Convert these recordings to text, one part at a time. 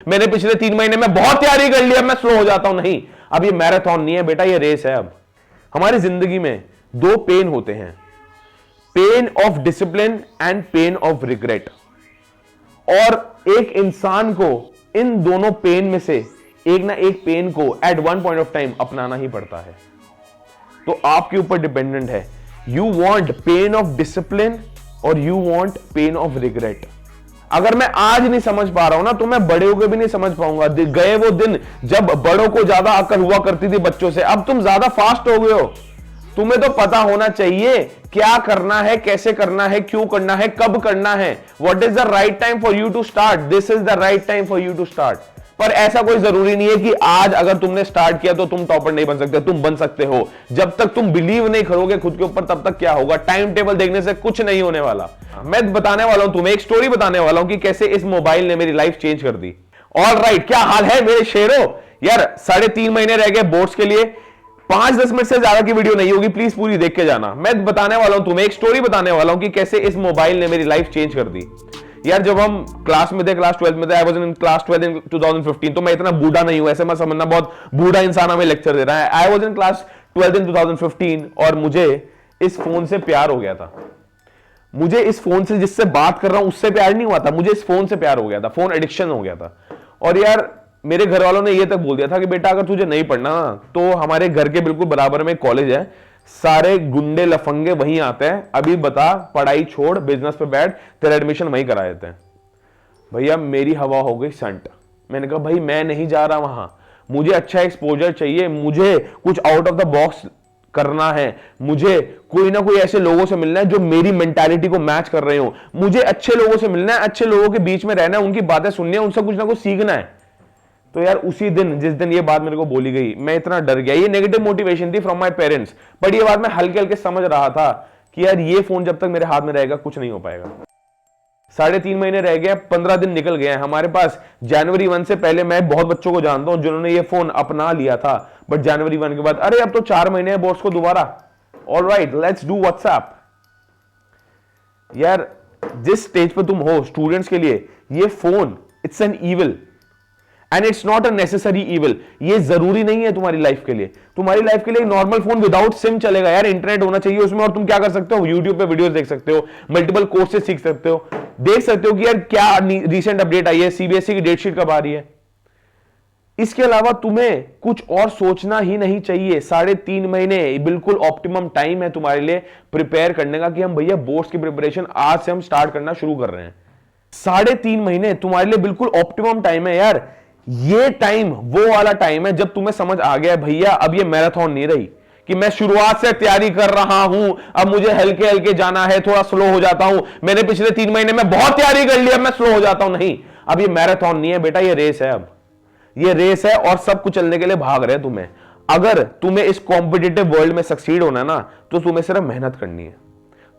मैंने पिछले 3 महीने में बहुत तैयारी कर ली, अब मैं स्लो हो जाता हूं। नहीं, अब ये मैराथन नहीं है बेटा, ये रेस है। अब हमारी जिंदगी में 2 पेन होते हैं, pen of discipline and pen of regret. और एक इंसान को इन दोनों पेन में से एक ना एक पेन को at one point of time अपनाना ही पड़ता है। तो आपके ऊपर डिपेंडेंट है, you want pain of discipline और you want pain of regret. अगर मैं आज नहीं समझ पा रहा हूं ना, तो मैं बड़े होकर भी नहीं समझ पाऊंगा। गए वो दिन जब बड़ों को ज्यादा अकल हुआ करती थी बच्चों से। अब तुम ज्यादा फास्ट हो गए हो, तुम्हें तो पता होना चाहिए क्या करना है, कैसे करना है, क्यों करना है, कब करना है। What is the right time for you to start, this is the right time for you to start. पर ऐसा कोई जरूरी नहीं है कि आज अगर तुमने स्टार्ट किया तो तुम टॉपर नहीं बन सकते। तुम बन सकते हो। जब तक तुम बिलीव नहीं करोगे खुद के ऊपर, तब तक क्या होगा? टाइम टेबल देखने से कुछ नहीं होने वाला। मैं बताने वाला हूं तुम्हें, एक स्टोरी बताने वाला हूं कि कैसे इस मोबाइल ने मेरी लाइफ चेंज कर दी। ऑल राइट, क्या हाल है मेरे शेरों? यार 3.5 महीने रह गए बोर्ड्स के लिए। 5-10 मिनट से ज्यादा की वीडियो नहीं होगी, प्लीज पूरी देख के जाना। मैं बताने वाला हूं तुम्हें, एक स्टोरी बताने वाला हूं कि कैसे इस मोबाइल ने मेरी लाइफ चेंज कर दी। यार जब हम क्लास में थे, क्लास 12 में थे, आई वाज इन क्लास 12 इन 2015, तो मैं इतना बूढ़ा नहीं हूं, ऐसे मत समझना बहुत बूढ़ा इंसान हमें लेक्चर दे रहा है। आई वाज इन क्लास 12 इन 2015 और मुझे इस फोन से प्यार हो गया था। मुझे इस फोन से, जिससे बात कर रहा हूं उससे प्यार नहीं हुआ था, मुझे इस फोन से प्यार हो गया था। फोन एडिक्शन हो गया था। और यार मेरे घर वालों ने यह तक बोल दिया था कि बेटा अगर तुझे नहीं पढ़ना तो हमारे घर के बिल्कुल बराबर में कॉलेज है, सारे गुंडे लफंगे वहीं आते हैं, अभी बता पढ़ाई छोड़, बिजनेस पे बैठ, तेरा एडमिशन वहीं करा देते हैं। भैया मेरी हवा हो गई संट। मैंने कहा भाई मैं नहीं जा रहा वहां, मुझे अच्छा एक्सपोजर चाहिए, मुझे कुछ आउट ऑफ द बॉक्स करना है, मुझे कोई ना कोई ऐसे लोगों से मिलना है जो मेरी मेंटालिटी को मैच कर रहे हो, मुझे अच्छे लोगों से मिलना है, अच्छे लोगों के बीच में रहना है, उनकी बातें सुननी है, उनसे कुछ ना कुछ सीखना है। तो यार उसी दिन, जिस दिन ये बात मेरे को बोली गई, मैं इतना डर गया। ये नेगेटिव मोटिवेशन थी फ्रॉम माय पेरेंट्स, बट ये बात मैं हल्के हल्के समझ रहा था कि यार ये फोन जब तक मेरे हाथ में रहेगा कुछ नहीं हो पाएगा। 3.5 महीने रह गए, 15 दिन निकल गए हैं हमारे पास। जनवरी 1 से पहले मैं बहुत बच्चों को जानता हूं जिन्होंने ये फोन अपना लिया था, बट जनवरी 1 के बाद अरे अब तो 4 महीने हैं बोर्ड्स को दोबारा, ऑलराइट लेट्स डू व्हाट्सएप। यार जिस स्टेज पर तुम हो स्टूडेंट्स के लिए, ये phone it's an evil and it's not a necessary evil. ये जरूरी नहीं है तुम्हारी लाइफ के लिए। तुम्हारी लाइफ के लिए नॉर्मल फोन विदाउट सिम चलेगा यार, इंटरनेट होना चाहिए उसमें, और तुम क्या कर सकते हो, यूट्यूब पे वीडियोस देख सकते हो, मल्टीपल कोर्सेज सीख सकते हो, देख सकते हो कि यार क्या रिसेंट अपडेट आई है, सीबीएसई की डेट शीट कब आ रही है। इसके अलावा तुम्हें कुछ और सोचना ही नहीं चाहिए। 3.5 महीने बिल्कुल ऑप्टिमम टाइम है तुम्हारे लिए प्रिपेयर करने का कि हम भैया बोर्ड्स की प्रिपरेशन आज से हम स्टार्ट करना शुरू कर रहे हैं। 3.5 महीने तुम्हारे लिए बिल्कुल ऑप्टिमम टाइम है यार। ये टाइम वो वाला टाइम है जब तुम्हें समझ आ गया भैया अब ये मैराथन नहीं रही कि मैं शुरुआत से तैयारी कर रहा हूं, अब मुझे हल्के हल्के जाना है, थोड़ा स्लो हो जाता हूं। मैंने पिछले 3 महीने में बहुत तैयारी कर ली, अब मैं स्लो हो जाता हूं। नहीं, अब ये मैराथन नहीं है बेटा, ये रेस है। अब ये रेस है और सब कुछ चलने के लिए भाग रहे हैं तुम्हें। अगर तुम्हें इस कॉम्पिटिटिव वर्ल्ड में सक्सीड होना है ना, तो तुम्हें सिर्फ मेहनत करनी है।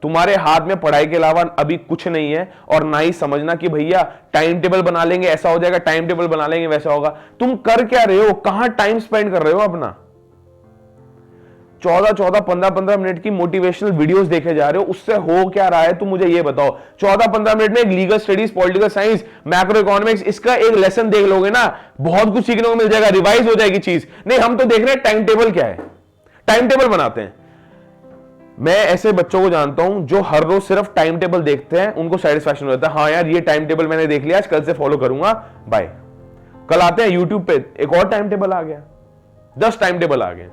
तुम्हारे हाथ में पढ़ाई के अलावा अभी कुछ नहीं है। और ना ही समझना कि भैया टाइम टेबल बना लेंगे ऐसा हो जाएगा, टाइम टेबल बना लेंगे वैसा होगा। तुम कर क्या रहे हो, कहां टाइम स्पेंड कर रहे हो अपना? 14-14, 15-15 मिनट की मोटिवेशनल वीडियोस देखे जा रहे हो, उससे हो क्या रहा है? तुम मुझे ये बताओ। 14-15 मिनट में एक legal studies, political science, macro economics, इसका एक लेसन देख लोगे ना, बहुत कुछ सीखने को मिल जाएगा, रिवाइज हो जाएगी चीज। नहीं, हम तो देख रहे हैं टाइम टेबल क्या है, टाइम टेबल बनाते हैं। मैं ऐसे बच्चों को जानता हूं जो हर रोज सिर्फ टाइम टेबल देखते हैं, उनको सेटिस्फैक्शन होता है, हाँ यार ये टाइम टेबल मैंने देख लिया, आज कल से फॉलो करूंगा, बाय। कल आते हैं यूट्यूब पे एक और टाइम टेबल आ गया, 10 टाइम टेबल आ गए।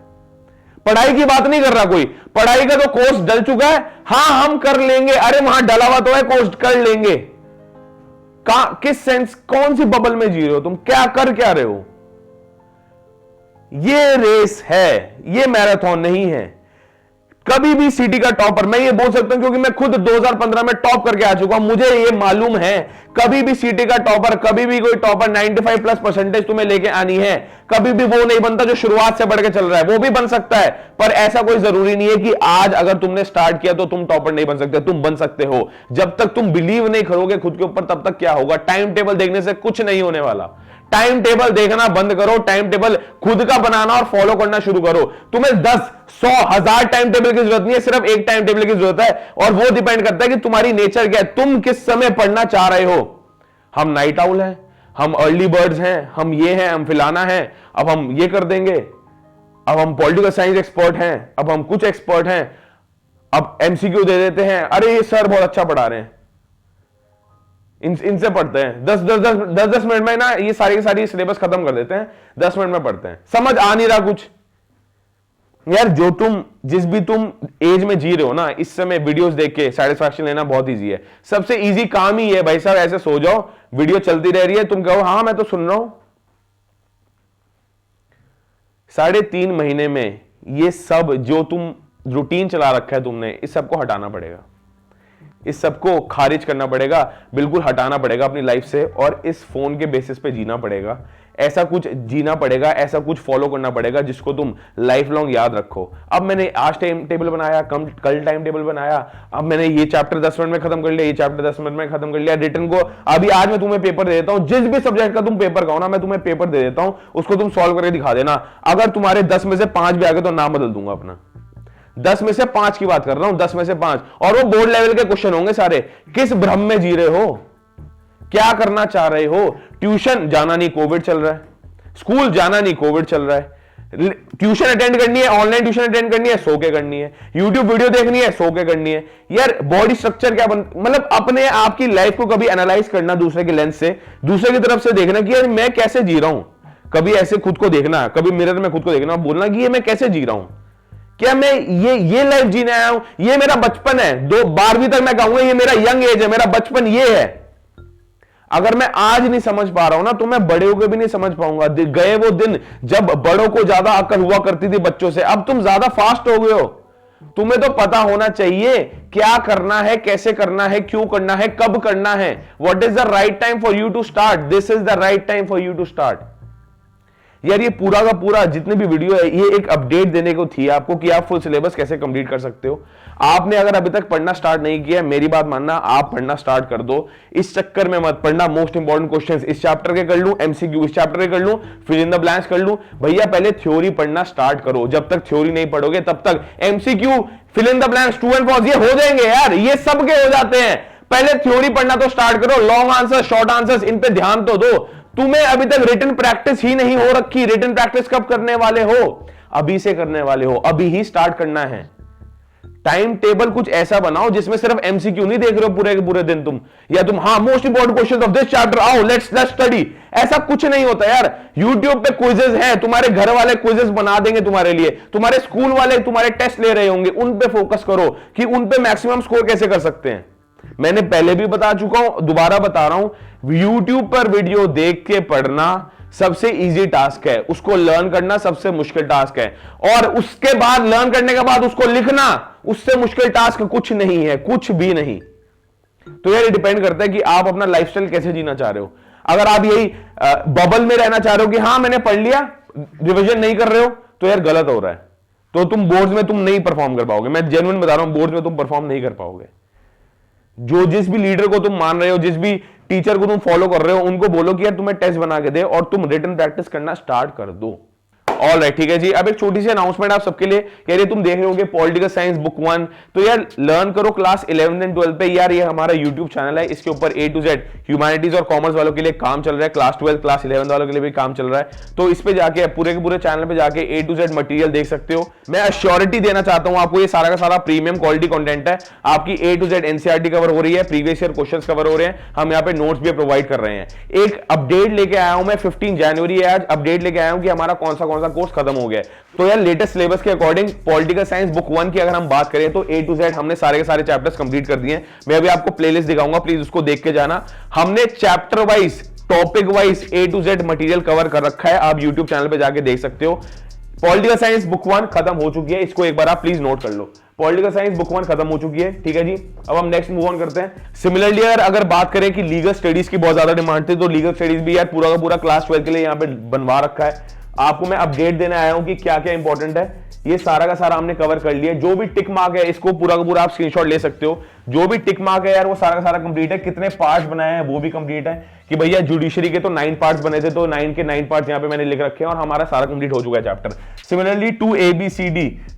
पढ़ाई की बात नहीं कर रहा कोई, पढ़ाई का तो कोर्स डल चुका है, हाँ हम कर लेंगे, अरे वहां डला हुआ तो है कोर्स, कर लेंगे। किस सेंस, कौन सी बबल में जी रहे हो तुम, क्या कर क्या रहे हो? ये रेस है, ये मैराथन नहीं है। कभी भी सिटी का टॉपर, मैं ये बोल सकता हूं क्योंकि मैं खुद 2015 में टॉप करके आ चुका हूं, मुझे ये मालूम है। कभी भी सिटी का टॉपर, कभी भी कोई टॉपर 95+ परसेंटेज तुम्हें लेके आनी है, कभी भी वो नहीं बनता जो शुरुआत से बढ़ के चल रहा है। वो भी बन सकता है, पर ऐसा कोई जरूरी नहीं है कि आज अगर तुमने स्टार्ट किया तो तुम टॉपर नहीं बन सकते। तुम बन सकते हो। जब तक तुम बिलीव नहीं करोगे खुद के ऊपर, तब तक क्या होगा? टाइम टेबल देखने से कुछ नहीं होने वाला। टाइम टेबल देखना बंद करो, टाइम टेबल खुद का बनाना और फॉलो करना शुरू करो। तुम्हें 10, 100, 1000 टाइम टेबल की जरूरत नहीं है, सिर्फ एक टाइम टेबल की जरूरत है। और वो डिपेंड करता है कि तुम्हारी नेचर क्या है, तुम किस समय पढ़ना चाह रहे हो। हम नाइट आउल हैं, हम अर्ली बर्ड्स हैं, हम ये हैं, हम फिलाना है, अब हम ये कर देंगे, अब हम पॉलिटिकल साइंस एक्सपर्ट हैं, अब हम कुछ एक्सपर्ट हैं, अब एमसीक्यू दे देते हैं, अरे ये सर बहुत अच्छा पढ़ा रहे हैं, इनसे पढ़ते हैं, 10 मिनट में ना ये सारी की सारी सिलेबस खत्म कर देते हैं, 10 मिनट में पढ़ते हैं, समझ आ नहीं रहा कुछ। यार जो जिस भी तुम एज में जी रहे हो ना, इस समय वीडियोस देख के सेटिस्फैक्शन लेना बहुत इजी है। सबसे इजी काम ही है भाई साहब, ऐसे सो जाओ, वीडियो चलती रह रही है, तुम कहो हाँ मैं तो सुन रहा हूं। 3.5 महीने में ये सब जो तुम रूटीन चला रखा है तुमने, इस सबको हटाना पड़ेगा, इस सबको खारिज करना पड़ेगा, बिल्कुल हटाना पड़ेगा अपनी लाइफ से, और इस फोन के बेसिस पे जीना पड़ेगा। ऐसा कुछ जीना पड़ेगा, ऐसा कुछ फॉलो करना पड़ेगा जिसको तुम लाइफ लॉन्ग याद रखो। अब मैंने आज टाइम टेबल बनाया, कल टाइम टेबल बनाया, अब मैंने ये चैप्टर 10 मिनट में खत्म कर लिया, ये चैप्टर 10 मिनट में खत्म कर लिया। रिटर्न को अभी आज मैं तुम्हें पेपर दे देता हूं, जिस भी सब्जेक्ट का तुम पेपर कहो ना, मैं तुम्हें पेपर दे देता हूं, उसको तुम सॉल्व करके दिखा देना। अगर तुम्हारे 10 में से 5 भी आ गए तो नाम बदल दूंगा अपना। 10 में से 5 की बात कर रहा हूं, 10 में से 5, और वो बोर्ड लेवल के क्वेश्चन होंगे सारे। किस भ्रम में जी रहे हो, क्या करना चाह रहे हो? ट्यूशन जाना नहीं, कोविड चल रहा है, स्कूल जाना नहीं, कोविड चल रहा है, ट्यूशन अटेंड करनी है, ऑनलाइन ट्यूशन अटेंड करनी है, सो के करनी है, यूट्यूब वीडियो देखनी है, सो के करनी है। यार बॉडी स्ट्रक्चर क्या मतलब अपने आप की लाइफ को कभी एनालाइज करना दूसरे के लेंस से, दूसरे की तरफ से देखना कि यार मैं कैसे जी रहा हूं। कभी ऐसे खुद को देखना, कभी मिरर में खुद को देखना, बोलना कि ये मैं कैसे जी रहा हूं, क्या मैं ये लाइफ जीने आया हूं, ये मेरा बचपन है। 12वीं तक मैं कहूंगा ये मेरा यंग एज है, मेरा बचपन ये है। अगर मैं आज नहीं समझ पा रहा हूं ना, तो मैं बड़े होकर भी नहीं समझ पाऊंगा। गए वो दिन जब बड़ों को ज्यादा अकल हुआ करती थी बच्चों से, अब तुम ज्यादा फास्ट हो गए हो। तुम्हें तो पता होना चाहिए क्या करना है, कैसे करना है, क्यों करना है, कब करना है। What is the right time for you to start, this is the right time for you to start. यार ये पूरा का पूरा जितने भी वीडियो है, ये एक अपडेट देने को थी आपको कि आप फुल सिलेबस कैसे कंप्लीट कर सकते हो। आपने अगर अभी तक पढ़ना स्टार्ट नहीं किया, मेरी बात मानना, आप पढ़ना स्टार्ट कर दो। इस चक्कर में मत पढ़ना मोस्ट इंपॉर्टेंट क्वेश्चंस इस चैप्टर के कर लूं, एमसीक्यू इस चैप्टर के कर लूं, फिल इन द ब्लैंक्स कर लूं। भैया पहले थ्योरी पढ़ना स्टार्ट करो। जब तक थ्योरी नहीं पढ़ोगे तब तक MCQ, fill in the blanks, true and false ये हो जाएंगे यार, ये सबके हो जाते हैं। पहले थ्योरी पढ़ना तो स्टार्ट करो, लॉन्ग आंसर, शॉर्ट आंसर्स, इन पे ध्यान तो दो। तुम्हें अभी तक रिटन प्रैक्टिस ही नहीं हो रखी। रिटन प्रैक्टिस कब करने वाले हो? अभी से करने वाले हो, अभी ही स्टार्ट करना है। टाइम टेबल कुछ ऐसा बनाओ जिसमें सिर्फ एमसीक्यू नहीं देख रहे हो पूरे के पूरे दिन तुम, या तुम हाँ most important question of this chapter, आओ लेट्स स्टडी। ऐसा कुछ नहीं होता यार। यूट्यूब पे क्विजेस हैं, तुम्हारे घर वाले क्विजेस बना देंगे तुम्हारे लिए, तुम्हारे स्कूल वाले तुम्हारे टेस्ट ले रहे होंगे, उन पे फोकस करो कि उन पे मैक्सिमम स्कोर कैसे कर सकते हैं। मैंने पहले भी बता चुका हूं, दोबारा बता रहा हूं, YouTube पर वीडियो देख के पढ़ना सबसे इजी टास्क है, उसको लर्न करना सबसे मुश्किल टास्क है, और उसके बाद लर्न करने के बाद उसको लिखना, उससे मुश्किल टास्क कुछ नहीं है, कुछ भी नहीं। तो यार ये डिपेंड करता है कि आप अपना लाइफस्टाइल कैसे जीना चाह रहे हो। अगर आप यही बबल में रहना चाह रहे हो कि हाँ मैंने पढ़ लिया, रिविजन नहीं कर रहे हो, तो यार गलत हो रहा है। तो तुम बोर्ड्स में तुम नहीं परफॉर्म कर पाओगे, मैं जेन्युइन बता रहा हूं, बोर्ड्स में तुम परफॉर्म नहीं कर पाओगे। जिस भी लीडर को तुम मान रहे हो, जिस भी टीचर को तुम फॉलो कर रहे हो, उनको बोलो कि यार तुम्हें टेस्ट बना के दे और तुम रिटन प्रैक्टिस करना स्टार्ट कर दो। ऑल राइट, ठीक है जी। अब एक छोटी सी अनाउंसमेंट आप सबके लिए, कह रहे तुम देख रहे होगे पॉलिटिकल साइंस बुक 1, तो यार लर्न करो क्लास 11 एंड 12 पे। यार ये हमारा यूट्यूब चैनल है, इसके ऊपर A to Z ह्यूमैनिटीज और कॉमर्स वालों के लिए काम चल रहा है, क्लास 12 क्लास 11 वालों के लिए भी काम चल रहा है। तो इस पे जाके पूरे के पूरे चैनल पे जाके A to Z मटेरियल देख सकते हो। मैं अश्योरिटी देना चाहता हूं आपको, ये सारा का सारा प्रीमियम क्वालिटी कंटेंट है। आपकी A to Z NCERT cover हो रही है, प्रीवियस ईयर क्वेश्चंस कवर हो रहे हैं, हम यहाँ पे नोट्स भी प्रोवाइड कर रहे हैं। एक अपडेट लेके आया हूं मैं, 15 जनवरी है आज, अपडेट लेके आया हूं कि हमारा कौन सा कोर्स खत्म हो गया। तो यार लेटेस्ट सिलेबस के अकॉर्डिंग पॉलिटिकल साइंस बुक 1 की अगर हम बात करें तो A to Z हमने सारे के सारे चैप्टर्स कंप्लीट कर दिए हैं। मैं अभी आपको प्लेलिस्ट दिखाऊंगा, प्लीज उसको देख के जाना। हमने chapter wise, topic wise A to Z material cover कर रखा है, आप YouTube चैनल पे जाके देख सकते हो। पॉलिटिकल साइंस बुक 1 खत्म हो चुकी है, इसको एक बार आप प्लीज नोट कर लो। पॉलिटिकल साइंस बुक 1 खत्म हो चुकी है, ठीक है जी। अब हम नेक्स्ट मूव ऑन करते हैं। सिमिलरली अगर बात करें कि लीगल स्टडीज की बहुत ज्यादा डिमांड थी, तो लीगल स्टडीज भी यार पूरा का पूरा क्लास 12 के लिए यहाँ पे बनवा रखा है। आपको मैं अपडेट देने आया हूं कि क्या क्या इंपॉर्टेंट है। ये सारा का सारा हमने कवर कर लिया। जो भी टिक मार्क है इसको पूरा का पूरा आप स्क्रीनशॉट ले सकते हो। जो भी टिक मार्क है यार वो सारा का सारा कंप्लीट है। कितने पार्ट्स बनाए हैं वो भी कंप्लीट है कि भैया जुडिशरी के तो 9 पार्ट्स बने थे, तो 9 के 9 पार्ट्स यहां पे मैंने लिख रखे हैं और हमारा सारा कंप्लीट हो चुका है चैप्टर। सिमिलरली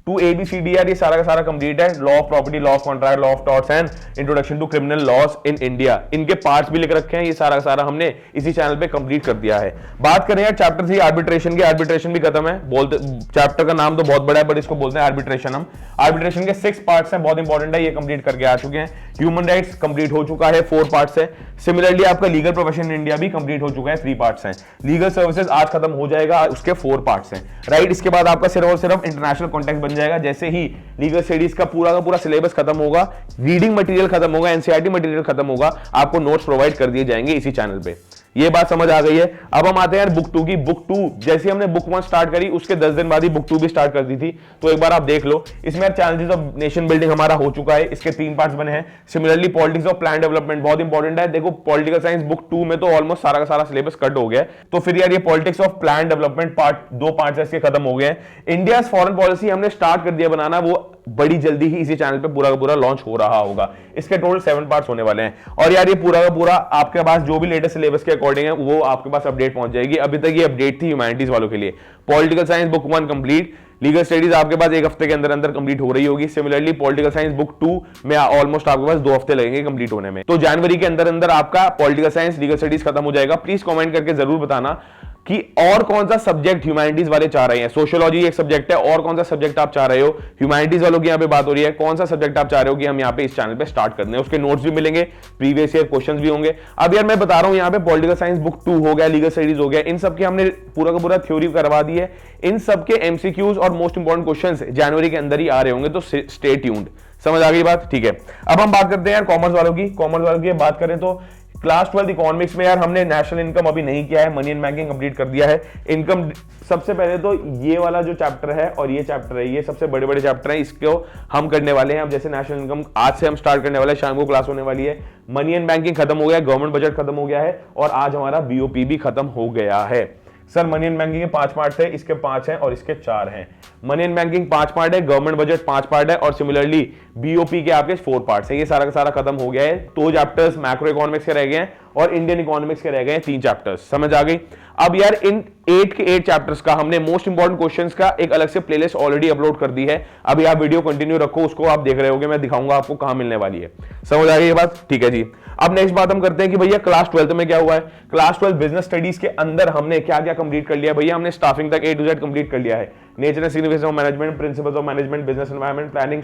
2ABCD यार ये सारा का सारा कंप्लीट है। Law of property, law of contract, law of torts and introduction to criminal laws in India, इनके पार्ट्स भी लिख रखे हैं। ये सारा का सारा हमने इसी चैनल पे कंप्लीट कर दिया है। बात करें यार चैप्टर 3 आर्बिट्रेशन की, आर्बिट्रेशन भी खत्म है। बोलते चैप्टर का नाम तो बहुत बड़ा है बट इसको बोलते हैं आर्बिट्रेशन। हम आर्बिट्रेशन के 6 पार्ट्स हैं, बहुत इंपॉर्टेंट है, ये कंप्लीट करके आ चुके हैं। ह्यूमन राइट्स कंप्लीट हो चुका है, 4 पार्ट्स है। सिमिलरली आपका लीगल प्रोफेशन इन इंडिया भी कंप्लीट हो चुका है, 3 पार्ट्स हैं। लीगल सर्विसेज आज खत्म हो जाएगा, उसके 4 पार्ट्स हैं, राइट। इसके बाद आपका सिर्फ और सिर्फ इंटरनेशनल कॉन्टेक्स्ट बन जाएगा। जैसे ही लीगल स्टडीज का पूरा सिलेबस खत्म होगा, रीडिंग मटेरियल खत्म होगा, एनसीईआरटी मटेरियल खत्म होगा, आपको नोट्स प्रोवाइड कर दिए जाएंगे इसी चैनल पे। ये बात समझ आ गई है। अब हम आते हैं यार बुक 2 की। बुक 2 जैसे हमने बुक 1 स्टार्ट करी उसके 10 दिन बाद ही बुक 2 भी स्टार्ट कर दी थी, तो एक बार आप देख लो। इसमें यार चैलेंजेस ऑफ नेशन बिल्डिंग हमारा हो चुका है, इसके 3 पार्ट्स बने हैं। Similarly politics of plan development बहुत इंपॉर्टेंट है। देखो पॉलिटिकल साइंस बुक 2 में तो ऑलमोस्ट सारा का सारा सिलेबस कट हो गया है, तो फिर यार ये politics of plan development part 2 parts इसके खत्म हो गए हैं। इंडिया फॉरेन पॉलिसी हमने स्टार्ट कर दिया बनाना, वो बड़ी जल्दी ही इसी चैनल पे पूरा का पूरा लॉन्च हो रहा होगा। इसके टोटल 7 पार्ट्स होने वाले हैं और यार ये पूरा का पूरा आपके पास जो भी लेटेस्ट सिलेबस के अकॉर्डिंग है वो आपके पास अपडेट पहुंच जाएगी। अभी तक ये अपडेट थी ह्यूमैनिटीज वालों के लिए। Political science book 1 complete, legal studies आपके पास 1 हफ्ते के अंदर अंदर कंप्लीट हो रही होगी। सिमिलरली पॉलिटिकल साइंस बुक 2 में ऑलमोस्ट आपके पास 2 हफ्ते लगेंगे कंप्लीट होने में। तो जनवरी के अंदर अंदर आपका पॉलिटिकल साइंस लीगल स्टडीज खत्म हो जाएगा। प्लीज कमेंट करके जरूर बताना कि और कौन सा सब्जेक्ट ह्यूमैनिटीज वाले चाह रहे हैं। सोशियोलॉजी एक सब्जेक्ट है, और कौन सा सब्जेक्ट आप चाह रहे हो। ह्यूमैनिटीज वालों की यहाँ पे बात हो रही है, कौन सा सब्जेक्ट आप चाह रहे हो कि हम यहाँ पे इस चैनल पे स्टार्ट करने हैं। उसके नोट्स भी मिलेंगे, प्रीवियस ईयर क्वेश्चंस भी होंगे। अब यार मैं बता रहा हूँ यहाँ पे पॉलिटिकल साइंस बुक 2 हो गया, लीगल स्टडीज हो गया, इन सबके हमने पूरा का पूरा थ्योरी करवा दी है। इन सबके एमसीक्यूज और मोस्ट इंपॉर्टेंट क्वेश्चंस जनवरी के अंदर ही आ रहे होंगे, तो स्टे ट्यून्ड। समझ आ गई बात, ठीक है। अब हम बात करते हैं यार कॉमर्स वालों की। कॉमर्स वालों की बात करें तो क्लास 12 इकोनॉमिक्स में यार हमने नेशनल इनकम अभी नहीं किया है, मनी एंड बैंकिंग कंप्लीट कर दिया है। इनकम सबसे पहले तो ये वाला जो चैप्टर है और ये चैप्टर है, ये सबसे बड़े बड़े चैप्टर हैं, इसको हम करने वाले हैं। अब जैसे नेशनल इनकम आज से हम स्टार्ट करने वाले हैं, शाम को क्लास होने वाली है। मनी एंड बैंकिंग खत्म हो गया, गवर्नमेंट बजट खत्म हो गया है और आज हमारा बीओपी भी खत्म हो गया है। सर मनी एंड बैंकिंग के 5 पार्ट है, इसके 5 हैं और इसके 4 हैं। मनी एंड बैंकिंग 5 पार्ट है, गवर्नमेंट बजट 5 पार्ट है और सिमिलरली बीओपी के आपके 4 पार्ट्स हैं। ये सारा का सारा खत्म हो गया है। 2 चैप्टर्स मैक्रो इकोनॉमिक्स के रह गए हैं और इंडियन इकोनॉमिक्स के रह गए हैं 3 चैप्टर्स। समझ आ गई। अब यार इन 8 के 8 चैप्टर्स का हमने मोस्ट इंपॉर्टेंट क्वेश्चंस का एक अलग से प्लेलिस्ट ऑलरेडी अपलोड कर दी है। अभी आप वीडियो कंटिन्यू रखो, उसको आप देख रहे होगे, मैं दिखाऊंगा आपको कहां मिलने वाली है। समझ आ गई ये बात, ठीक है जी। अब नेक्स्ट बात हम करते हैं कि भैया क्लास 12 में क्या हुआ है। क्लास 12 बिजनेस स्टडीज के अंदर हमने क्या क्या कंप्लीट कर लिया भैया। हमने स्टाफिंग तक A to Z कंप्लीट कर लिया है। Nature and significance of management, principles of management, business environment, planning,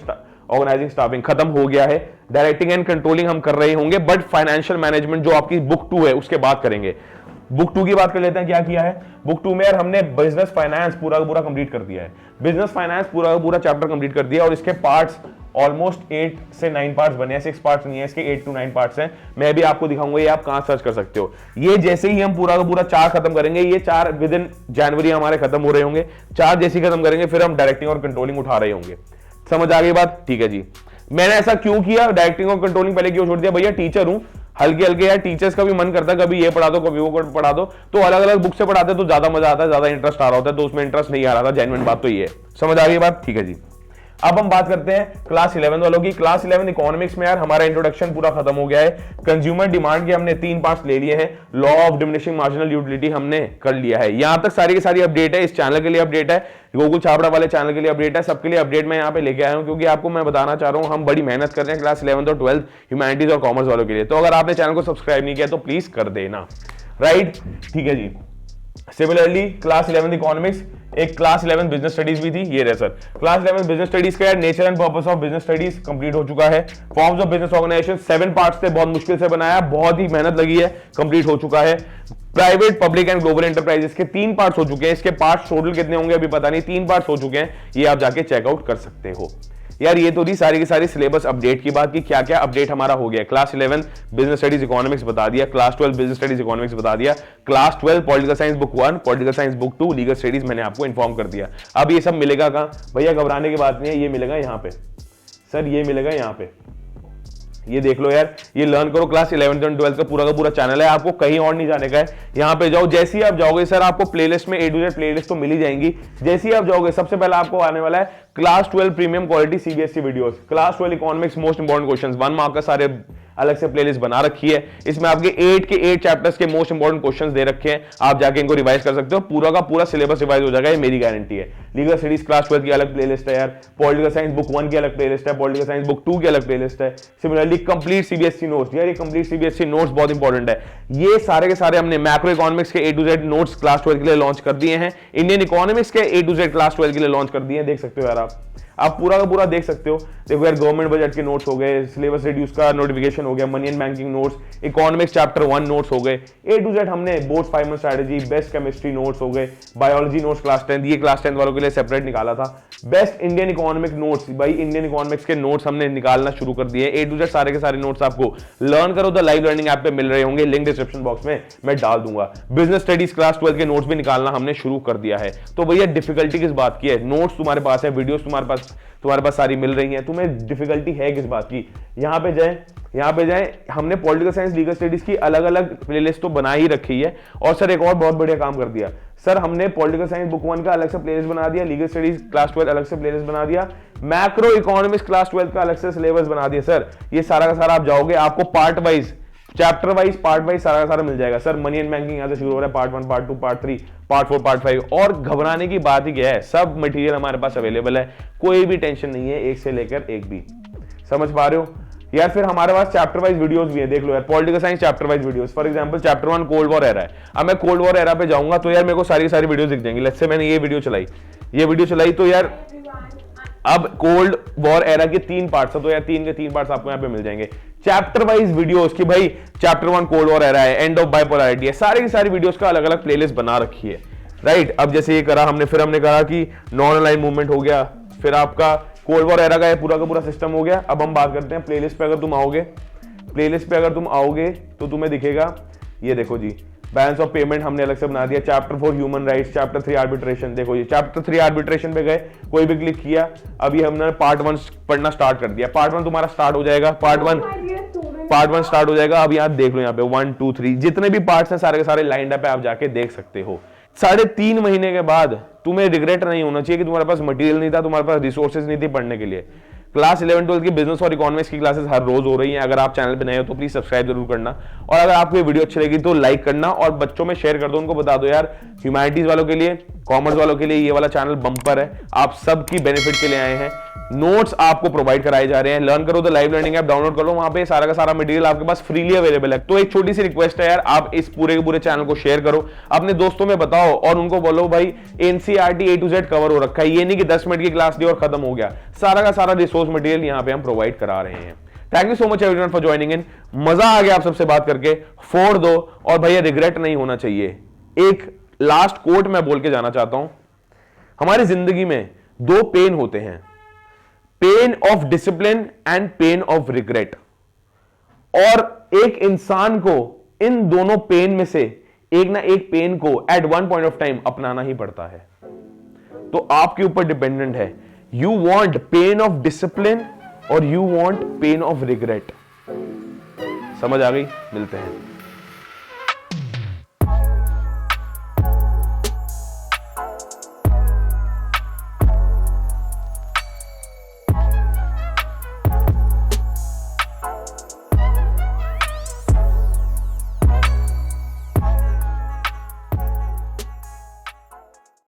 organising, staffing खत्म हो गया है। डायरेक्टिंग एंड कंट्रोलिंग हम कर रहे होंगे, बट फाइनेंशियल मैनेजमेंट जो आपकी बुक 2 है उसके बाद करेंगे। बुक 2 की बात कर लेते हैं, क्या किया है बुक 2 में यार हमने बिजनेस फाइनेंस पूरा का पूरा कंप्लीट कर दिया है। बिजनेस फाइनेंस पूरा का पूरा चैप्टर कंप्लीट कर दिया और इसके पार्ट्स ऑलमोस्ट 8 से 9 पार्ट्स बने हैं, 6 पार्ट्स नहीं है इसके, 8 to 9 पार्ट्स हैं। मैं भी आपको दिखाऊंगा, ये आप कहां सर्च कर सकते हो। ये जैसे ही हम पूरा का पूरा 4 खत्म करेंगे, ये 4 विद इन जनवरी हमारे खत्म हो रहे होंगे। 4 जैसे ही खत्म करेंगे फिर हम डायरेक्टिंग और कंट्रोलिंग उठा रहे होंगे। समझ आ गई बात, ठीक है जी। मैंने ऐसा क्यों किया, डायरेक्टिंग और कंट्रोलिंग पहले क्यों छोड़ दिया भैया। टीचर हूं, हल्के हल्के यार टीचर्स का भी मन करता है कभी ये पढ़ा दो कभी वो पढ़ा दो, तो अलग अलग बुक से पढ़ाते तो ज्यादा मजा आता है, ज्यादा इंटरेस्ट आ रहा होता है। तो उसमें इंटरेस्ट नहीं आ रहा था, जेन्युइन बात तो ये है। समझ आ गई बात, ठीक है जी। अब हम बात करते हैं क्लास 11 वालों की। क्लास 11 इकोनॉमिक्स में यार हमारा इंट्रोडक्शन पूरा खत्म हो गया है। कंज्यूमर डिमांड के हमने 3 पार्ट्स ले लिए हैं। Law of diminishing marginal utility हमने कर लिया है। यहां तक सारी की सारी अपडेट है, इस चैनल के लिए अपडेट है, गोकुल छाबड़ा वाले चैनल के लिए अपडेट है, सबके लिए अपडेट मैं यहाँ पे लेके आया हूँ, क्योंकि आपको मैं बताना चाह रहा हूँ हम बड़ी मेहनत कर रहे हैं क्लास 11 और 12 ह्यूमैनिटीज और कॉमर्स वालों के लिए। तो अगर आपने चैनल को सब्सक्राइब नहीं किया तो प्लीज कर देना, राइट, ठीक है जी। सिमिलरली क्लास 11 इकोनॉमिक्स, एक क्लास 11 बिजनेस स्टडीज भी थी, ये रहे सर। क्लास 11 बिजनेस स्टडीज का nature and purpose of business studies complete हो चुका है। Forms of business organisation 7 parts थे, बहुत मुश्किल से बनाया, बहुत ही मेहनत लगी है, कंप्लीट हो चुका है। Private, public and global enterprises के 3 पार्ट्स हो चुके हैं। इसके पार्ट्स टोटल कितने होंगे अभी पता नहीं, 3 पार्ट्स हो चुके हैं, ये आप जाके चेकआउट कर सकते हो। यार ये तो थी सारी की सारी सिलेबस अपडेट की बात, कि क्या क्या अपडेट हमारा हो गया। क्लास 11 बिजनेस स्टडीज इकोनॉमिक्स बता दिया, क्लास 12 बिजनेस स्टडीज इकोनॉमिक्स बता दिया, class 12 political science book 1, political science book 2, legal studies मैंने आपको इन्फॉर्म कर दिया। अब ये सब मिलेगा कहां भैया, घबराने की बात नहीं है, ये मिलेगा यहाँ पे सर, ये मिलेगा यहाँ पे, ये देख लो यार, ये लर्न करो क्लास 11th और 12th का पूरा चैनल है, आपको कहीं और नहीं जाने का है। यहाँ पे जाओ, जैसे ही आप जाओगे सर आपको प्लेलिस्ट में A to Z प्लेलिस्ट तो मिल ही जाएंगी। जैसे ही आप जाओगे सबसे पहले आपको आने वाला है class 12 premium quality CBSE videos, class 12 economics most important questions, 1 mark का सारे अलग से प्लेलिस्ट बना रखी है। इसमें आपके 8 के 8 चैप्टर्स के मोस्ट इंपॉर्टेंट क्वेश्चंस दे रखे हैं, आप जाके इनको रिवाइज कर सकते हो, पूरा का पूरा सिलेबस रिवाइज हो जाएगा, ये मेरी गारंटी है। लीगल स्टडीज क्लास 12 की अलग प्लेलिस्ट है यार, पॉलिटिकल साइंस बुक 1 की अलग प्लेलिस्ट है, पॉलिटिकल साइंस बुक 2 की अलग प्लेलिस्ट है। सिमिलरली कंप्लीट CBSE नोट्स, यार ये कंप्लीट CBSE नोट्स बहुत इंपॉर्टेंट है। ये सारे के सारे हमने मैक्रो इकोनॉमिक्स के A to Z notes class 12 के लिए लॉन्च कर दिए हैं, इंडियन इकोनॉमिक्स के A to Z क्लास 12 के लिए लॉन्च कर दिए हैं। देख सकते हो यार, आप पूरा का पूरा देख सकते हो। देखो यार, गवर्नमेंट बजट के नोट्स हो गए, सिलेबस रिड्यूस का नोटिफिकेशन हो गया, money and banking notes, economics chapter 1 notes हो गए, A to Z हमने board 5 month strategy, best chemistry notes हो गए, बायोलॉजी नोट्स क्लास 10, ये क्लास 10 वालों के लिए सेपरेट निकाला था। बेस्ट इंडियन इकोनॉमिक नोट्स, भाई इंडियन इकोनॉमिक्स के नोट्स हमने निकालना शुरू कर दिए। A to Z सारे के सारे नोट्स आपको लर्न करो द लाइव लर्निंग ऐप पे मिल रहे होंगे, लिंक डिस्क्रिप्शन बॉक्स में मैं डाल दूंगा। बिजनेस स्टडीज क्लास 12 के नोट्स भी निकालना हमने शुरू कर दिया है। तो भैया डिफिकल्टी किस बात की है? नोट्स तुम्हारे पास है, वीडियोस तुम्हारे पास सारी मिल रही हैं, तुम्हें डिफिकल्टी है किस बात की? यहाँ पे जाए, हमने पॉलिटिकल साइंस लीगल स्टडीज की अलग अलग प्लेलिस्ट तो बना ही रखी है। और सर एक और बहुत बढ़िया काम कर दिया सर, हमने पॉलिटिकल साइंस बुक 1 का अलग से प्लेलिस्ट बना दिया, लीगल स्टडीज क्लास 12 अलग से प्लेलिस्ट बना दिया, मैक्रो इकोनॉमिक्स क्लास 12 का अलग से सिलेबस बना दिया। सर ये सारा का सारा आप जाओगे, आपको part wise, chapter wise, part wise सारा का सारा मिल जाएगा। सर मनी एंड बैंकिंग यहां से शुरू हो रहा है, part 1, part 2, part 3, part 4, part 5। और घबराने की बात ही क्या है, सब मटेरियल हमारे पास अवेलेबल है, कोई भी टेंशन नहीं है, एक से लेकर एक भी। समझ पा रहे हो यार? फिर हमारे पास चैप्टर वाइज वीडियोस भी है, देख लो यार, political science chapter wise videos. For example chapter 1 cold war era है, अब मैं कोल्ड वॉर एरा पे जाऊंगा तो यार मेरे को सारी वीडियोस दिख जाएंगी। लेट्स से मैंने ये वीडियो चलाई तो यार अब कोल्ड वॉर एरा के 3 पार्ट्स है, तो यार 3 के 3 पार्ट्स आपको यहाँ पे मिल जाएंगे। चैप्टर वाइज वीडियोस की भाई चैप्टर 1 कोल्ड वॉर एरा है, एंड ऑफ बाइपोलैरिटी है, सारी की सारी वीडियोस का अलग अलग प्लेलिस्ट बना रखी है, राइट। अब जैसे ये करा हमने, फिर हमने कहा कि नॉन अलाइन मूवमेंट हो गया, फिर आपका कोल्ड वॉर एरा का पूरा सिस्टम हो गया। अब हम बात करते हैं प्लेलिस्ट पे। अगर तुम आओगे तो तुम्हें दिखेगा, ये देखो जी, बैलेंस ऑफ पेमेंट हमने अलग से बना दिया, chapter 4 human rights, chapter 3 arbitration. देखो ये चैप्टर 3 आर्बिट्रेशन पे गए, कोई भी क्लिक किया, अभी हमने पार्ट 1 पढ़ना स्टार्ट कर दिया। पार्ट 1 तुम्हारा स्टार्ट हो जाएगा, पार्ट 1 स्टार्ट हो जाएगा। अब यहाँ देख लो, यहाँ पे 1 2 3 जितने भी पार्ट्स हैं सारे के सारे लाइंड अप है, आप जाके देख सकते हो। 3.5 महीने के बाद तुम्हें रिग्रेट नहीं होना चाहिए कि तुम्हारे पास मटेरियल नहीं था, तुम्हारे पास रिसोर्सेज नहीं थी पढ़ने के लिए। क्लास 11 12 की बिजनेस और इकोनॉमिक्स की क्लासेस हर रोज हो रही हैं। अगर आप चैनल पे नए हो तो प्लीज सब्सक्राइब जरूर करना, और अगर आपको ये वीडियो अच्छी लगी तो लाइक करना, और बच्चों में शेयर कर दो, उनको बता दो यार ह्यूमैनिटीज वालों के लिए, कॉमर्स वालों के लिए ये वाला चैनल बम्पर है, आप सबकी बेनिफिट के लिए आए हैं। नोट्स आपको प्रोवाइड कराए जा रहे हैं, लर्न करो the live learning app download करो, वहां पे सारा का सारा मटेरियल आपके पास फ्रीली अवेलेबल है। तो एक छोटी सी रिक्वेस्ट है यार, आप इस पूरे के पूरे चैनल को शेयर करो, अपने दोस्तों में बताओ, और उनको बोलो भाई NCERT A to Z cover हो रखा है, ये नहीं कि 10 मिनट की क्लास दी और खत्म हो गया, सारा का सारा रिसोर्स मटेरियल यहाँ पे हम प्रोवाइड करा रहे हैं। Thank you so much everyone for joining in, मजा आ गया आप सबसे बात करके, फोड़ दो, और भैया रिग्रेट नहीं होना चाहिए। एक लास्ट कोट मैं बोल के जाना चाहता हूं, हमारी जिंदगी में 2 पेन होते हैं, pen of discipline and pen of regret, और एक इंसान को इन दोनों पेन में से एक ना एक पेन को at one point of time अपनाना ही पड़ता है। तो आपके ऊपर डिपेंडेंट है, you want pain of discipline और you want pain of regret. समझ आ गई? मिलते हैं।